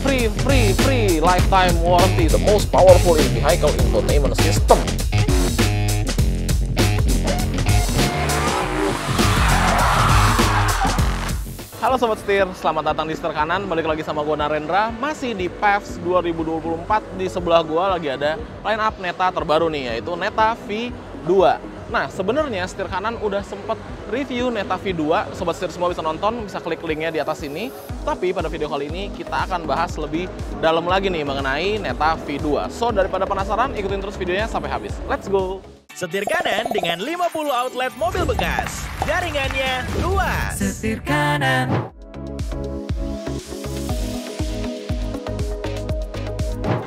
free lifetime warranty, the most powerful in vehicle infotainment system. Halo Sobat Setir, selamat datang di Setir Kanan. Balik lagi sama gue Narendra, masih di PAVS 2024. Di sebelah gue lagi ada line up Neta terbaru nih, yaitu Neta V2. Nah, sebenarnya Setir Kanan udah sempet review Neta V2. Sobat Setir semua bisa nonton, bisa klik linknya di atas sini. Tapi pada video kali ini kita akan bahas lebih dalam lagi nih mengenai Neta V2. So, daripada penasaran, ikutin terus videonya sampai habis. Let's go! Setir Kanan dengan 50 outlet mobil bekas. Jaringannya luas. Setir Kanan.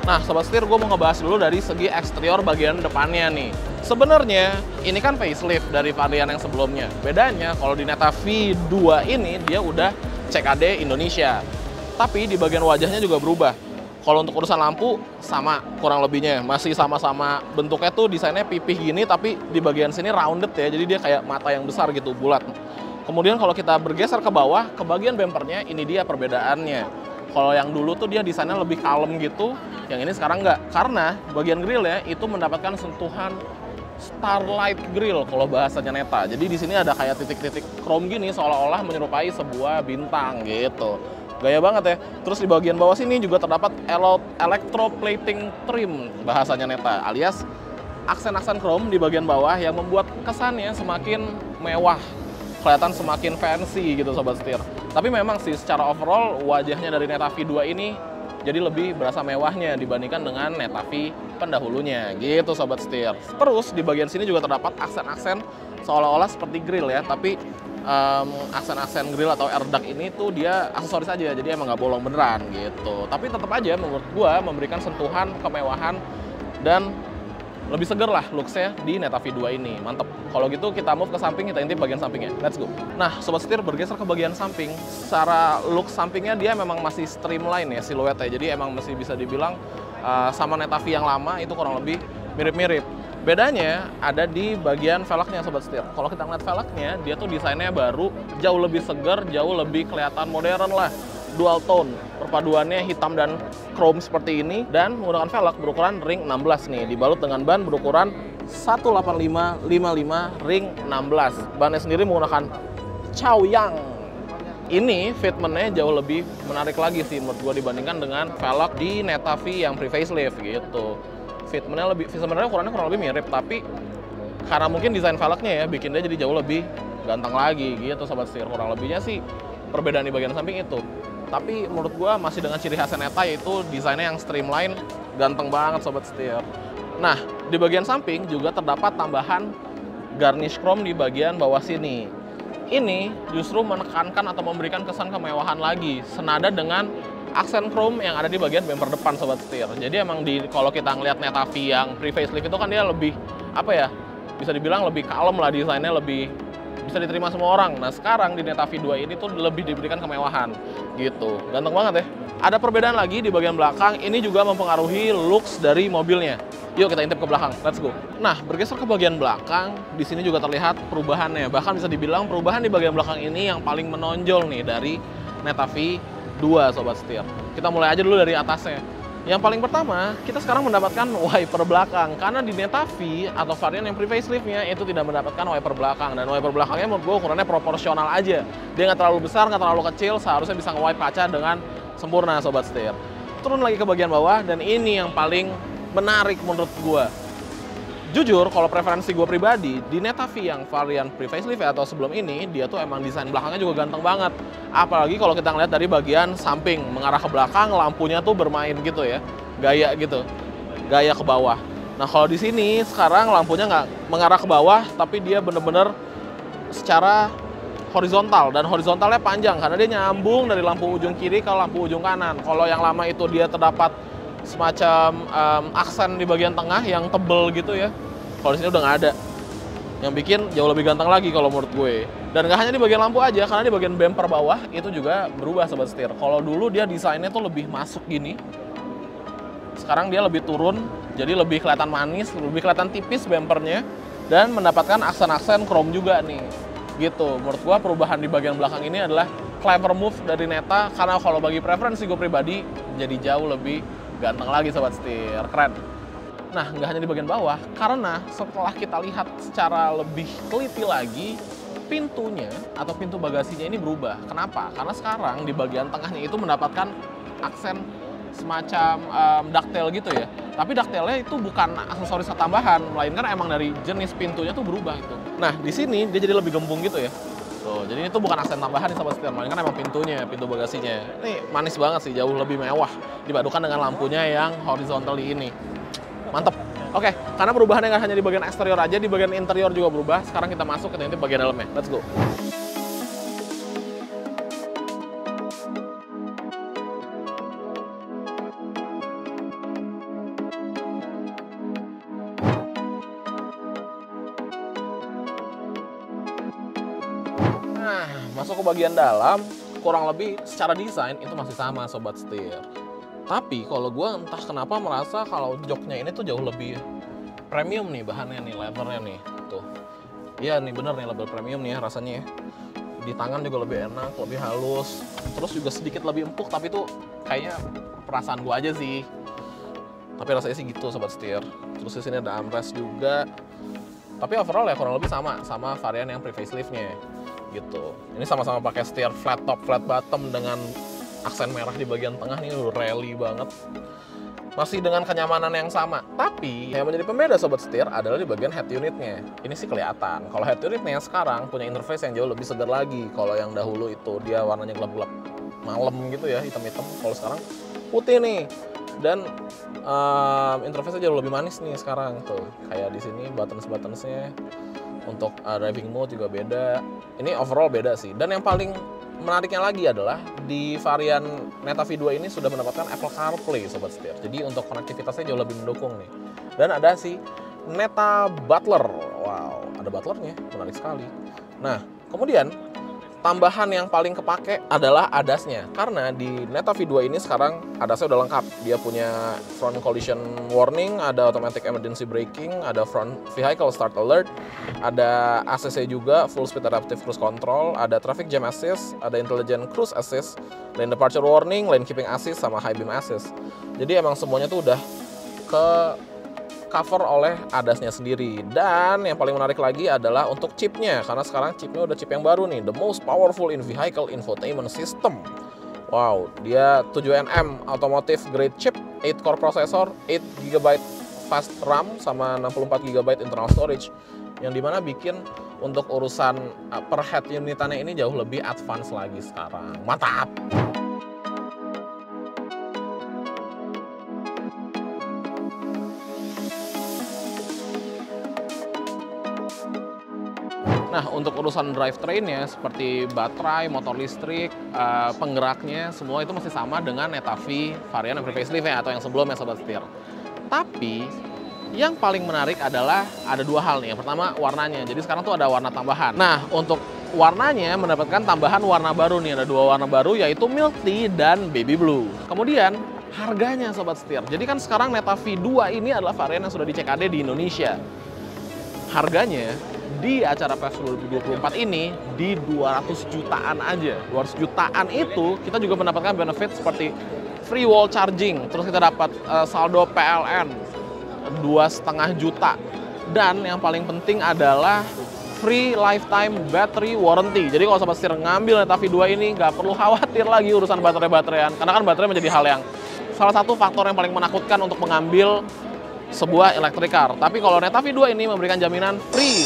Nah, Sobat Setir, gue mau ngebahas dulu dari segi eksterior bagian depannya nih. Sebenarnya, ini kan facelift dari varian yang sebelumnya. Bedanya, kalau di Neta V2 ini, dia udah CKD Indonesia. Tapi di bagian wajahnya juga berubah. Kalau untuk urusan lampu, sama kurang lebihnya. Masih sama-sama bentuknya tuh desainnya pipih gini, tapi di bagian sini rounded ya. Jadi dia kayak mata yang besar gitu, bulat. Kemudian kalau kita bergeser ke bawah, ke bagian bempernya, ini dia perbedaannya. Kalau yang dulu tuh dia desainnya lebih kalem gitu, yang ini sekarang nggak. Karena bagian grillnya itu mendapatkan sentuhan Starlight Grill kalau bahasanya Neta. Jadi di sini ada kayak titik-titik chrome gini, seolah-olah menyerupai sebuah bintang gitu. Gaya banget ya. Terus di bagian bawah sini juga terdapat electroplating trim bahasanya Neta, alias aksen-aksen chrome di bagian bawah yang membuat kesannya semakin mewah, kelihatan semakin fancy gitu Sobat Setir. Tapi memang sih secara overall wajahnya dari Neta V2 ini jadi lebih berasa mewahnya dibandingkan dengan Neta V pendahulunya gitu Sobat Setir. Terus di bagian sini juga terdapat aksen-aksen seolah-olah seperti grill ya, tapi aksen-aksen grill atau air duct ini tuh dia aksesoris aja, jadi emang nggak bolong beneran gitu. Tapi tetap aja menurut gua memberikan sentuhan kemewahan dan lebih seger lah looks-nya di Neta V2 ini. Mantep. Kalau gitu kita move ke samping, kita intip bagian sampingnya. Let's go. Nah, Sobat Setir bergeser ke bagian samping. Secara look sampingnya dia memang masih streamline ya siluetnya. Jadi emang masih bisa dibilang sama Neta V yang lama itu kurang lebih mirip-mirip. Bedanya ada di bagian velgnya Sobat Setir. Kalau kita ngeliat velgnya, dia tuh desainnya baru, jauh lebih segar, jauh lebih kelihatan modern lah. Dual tone, perpaduannya hitam dan chrome seperti ini, dan menggunakan velg berukuran ring 16 nih, dibalut dengan ban berukuran 185/55 ring 16. Bannya sendiri menggunakan Chaoyang. Ini fitmentnya jauh lebih menarik lagi sih menurut gue dibandingkan dengan velg di Neta V yang pre-facelift gitu. Fitmentnya lebih, sebenarnya ukurannya kurang lebih mirip, tapi karena mungkin desain velgnya ya bikin dia jadi jauh lebih ganteng lagi gitu Sobat Setir. Kurang lebihnya sih perbedaan di bagian samping itu. Tapi menurut gua masih dengan ciri khas Neta, yaitu desainnya yang streamline, ganteng banget Sobat Setir. Nah, di bagian samping juga terdapat tambahan garnish chrome di bagian bawah sini. Ini justru menekankan atau memberikan kesan kemewahan lagi, senada dengan aksen chrome yang ada di bagian bumper depan Sobat Setir. Jadi emang kalau kita ngelihat Neta V yang pre-facelift itu kan dia lebih, apa ya, bisa dibilang lebih kalem lah desainnya, lebih bisa diterima semua orang. Nah sekarang di Neta V2 ini tuh lebih diberikan kemewahan gitu. Ganteng banget ya. Ada perbedaan lagi di bagian belakang, ini juga mempengaruhi looks dari mobilnya. Yuk kita intip ke belakang, let's go. Nah, bergeser ke bagian belakang, di sini juga terlihat perubahannya. Bahkan bisa dibilang perubahan di bagian belakang ini yang paling menonjol nih dari Neta V2 Sobat Setir. Kita mulai aja dulu dari atasnya. Yang paling pertama, kita sekarang mendapatkan wiper belakang. Karena di Neta V atau varian yang pre-faceliftnya itu tidak mendapatkan wiper belakang. Dan wiper belakangnya menurut gue ukurannya proporsional aja. Dia nggak terlalu besar, nggak terlalu kecil, seharusnya bisa nge-wipe kaca dengan sempurna Sobat Setir. Turun lagi ke bagian bawah, dan ini yang paling menarik menurut gue. Jujur, kalau preferensi gue pribadi, di Neta V yang varian pre-facelift atau sebelum ini, dia tuh emang desain belakangnya juga ganteng banget. Apalagi kalau kita ngeliat dari bagian samping, mengarah ke belakang, lampunya tuh bermain gitu ya. Gaya gitu, gaya ke bawah. Nah kalau di sini, sekarang lampunya nggak mengarah ke bawah, tapi dia bener-bener secara horizontal. Dan horizontalnya panjang, karena dia nyambung dari lampu ujung kiri ke lampu ujung kanan. Kalau yang lama itu dia terdapat semacam aksen di bagian tengah yang tebel gitu ya. Kalau di sini udah nggak ada, yang bikin jauh lebih ganteng lagi kalau menurut gue. Dan nggak hanya di bagian lampu aja, karena di bagian bumper bawah itu juga berubah Sobat Setir. Kalau dulu dia desainnya tuh lebih masuk gini, sekarang dia lebih turun, jadi lebih kelihatan manis, lebih kelihatan tipis bumpernya, dan mendapatkan aksen-aksen chrome juga nih. Gitu. Menurut gua perubahan di bagian belakang ini adalah clever move dari Neta, karena kalau bagi preferensi gue pribadi, jadi jauh lebih ganteng lagi Sobat Setir, keren. Nah, nggak hanya di bagian bawah, karena setelah kita lihat secara lebih teliti lagi, pintunya atau pintu bagasinya ini berubah. Kenapa? Karena sekarang di bagian tengahnya itu mendapatkan aksen semacam ducktail gitu ya. Tapi ducktailnya itu bukan aksesoris tambahan, melainkan emang dari jenis pintunya tuh berubah gitu. Nah, di sini dia jadi lebih gembung gitu ya. Tuh, jadi itu bukan aksen tambahan nih Sobat Setir, melainkan emang pintunya, pintu bagasinya. Ini manis banget sih, jauh lebih mewah dipadukan dengan lampunya yang horizontally ini. Mantep. Oke, karena perubahannya nggak hanya di bagian eksterior aja, di bagian interior juga berubah. Sekarang kita masuk ke bagian dalamnya. Let's go. Nah, masuk ke bagian dalam, kurang lebih secara desain itu masih sama Sobat Setir. Tapi kalau gue entah kenapa merasa kalau joknya ini tuh jauh lebih premium nih bahannya nih, leathernya nih. Tuh. Iya nih bener nih label premium nih ya rasanya ya. Di tangan juga lebih enak, lebih halus. Terus juga sedikit lebih empuk, tapi tuh kayaknya perasaan gue aja sih. Tapi rasanya sih gitu Sobat Setir. Terus di sini ada armrest juga. Tapi overall ya kurang lebih sama varian yang pre-facelift-nya gitu. Ini sama-sama pakai setir flat top, flat bottom dengan aksen merah di bagian tengah nih, rally banget. Masih dengan kenyamanan yang sama. Tapi yang menjadi pembeda Sobat Setir adalah di bagian head unitnya. Ini sih kelihatan. Kalau head unitnya sekarang punya interface yang jauh lebih segar lagi. Kalau yang dahulu itu dia warnanya gelap-gelap malam gitu ya, hitam-hitam. Kalau sekarang putih nih. Dan interface-nya jauh lebih manis nih sekarang tuh. Kayak di sini buttons-buttonsnya untuk driving mode juga beda. Ini overall beda sih. Dan yang paling menariknya lagi adalah di varian Neta V2 ini sudah mendapatkan Apple CarPlay Sobat Setir. Jadi untuk konektivitasnya jauh lebih mendukung nih. Dan ada si Neta Butler. Wow, ada butlernya, menarik sekali. Nah, kemudian tambahan yang paling kepake adalah ADAS-nya. Karena di Neta V2 ini sekarang ADAS-nya udah lengkap. Dia punya front collision warning, ada automatic emergency braking, ada front vehicle start alert, ada ACC juga, full speed adaptive cruise control, ada traffic jam assist, ada intelligent cruise assist, lane departure warning, lane keeping assist, sama high beam assist. Jadi emang semuanya tuh udah ke cover oleh ADAS-nya sendiri. Dan yang paling menarik lagi adalah untuk chipnya, karena sekarang chipnya udah chip yang baru nih, the most powerful in vehicle infotainment system. Wow, dia 7nm automotive grade chip, 8 core processor, 8 GB fast RAM, sama 64 GB internal storage, yang dimana bikin untuk urusan per head unitannya ini jauh lebih advance lagi sekarang. Mantap! Nah, untuk urusan drivetrain-nya seperti baterai, motor listrik, penggeraknya, semua itu masih sama dengan Neta V varian yang pre-facelift ya, atau yang sebelumnya Sobat Setir. Tapi, yang paling menarik adalah ada dua hal nih. Yang pertama, warnanya. Jadi sekarang tuh ada warna tambahan. Nah, untuk warnanya mendapatkan tambahan warna baru nih. Ada dua warna baru, yaitu milk tea dan baby blue. Kemudian, harganya Sobat Setir. Jadi kan sekarang Neta V2 ini adalah varian yang sudah di CKD di Indonesia. Harganya di acara PES 2024 ini di 200 jutaan aja. 200 jutaan itu kita juga mendapatkan benefit seperti free wall charging, terus kita dapat saldo PLN 2,5 juta, dan yang paling penting adalah free lifetime battery warranty. Jadi kalau Sobat Setir ngambil Neta V2 ini nggak perlu khawatir lagi urusan baterai-bateraian, karena kan baterai menjadi hal yang salah satu faktor yang paling menakutkan untuk mengambil sebuah electric car. Tapi kalau Neta V2 ini memberikan jaminan free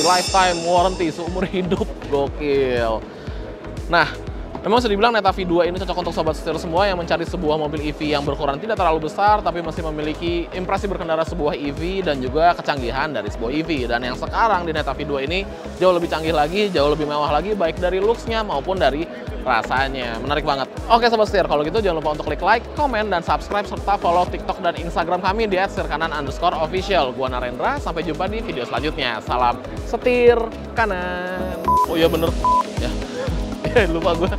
lifetime warranty seumur hidup. Gokil. Nah, memang bisa dibilang Neta V2 ini cocok untuk Sobat Setir semua yang mencari sebuah mobil EV yang berukuran tidak terlalu besar tapi masih memiliki impresi berkendara sebuah EV dan juga kecanggihan dari sebuah EV. Dan yang sekarang di Neta V2 ini jauh lebih canggih lagi, jauh lebih mewah lagi, baik dari looks-nya maupun dari rasanya. Menarik banget. Oke Sobat Setir, kalau gitu jangan lupa untuk klik like, komen, dan subscribe, serta follow TikTok dan Instagram kami di @setirkanan_official. Gua Narendra, sampai jumpa di video selanjutnya. Salam setir kanan. Oh iya bener. Ya, lupa gue.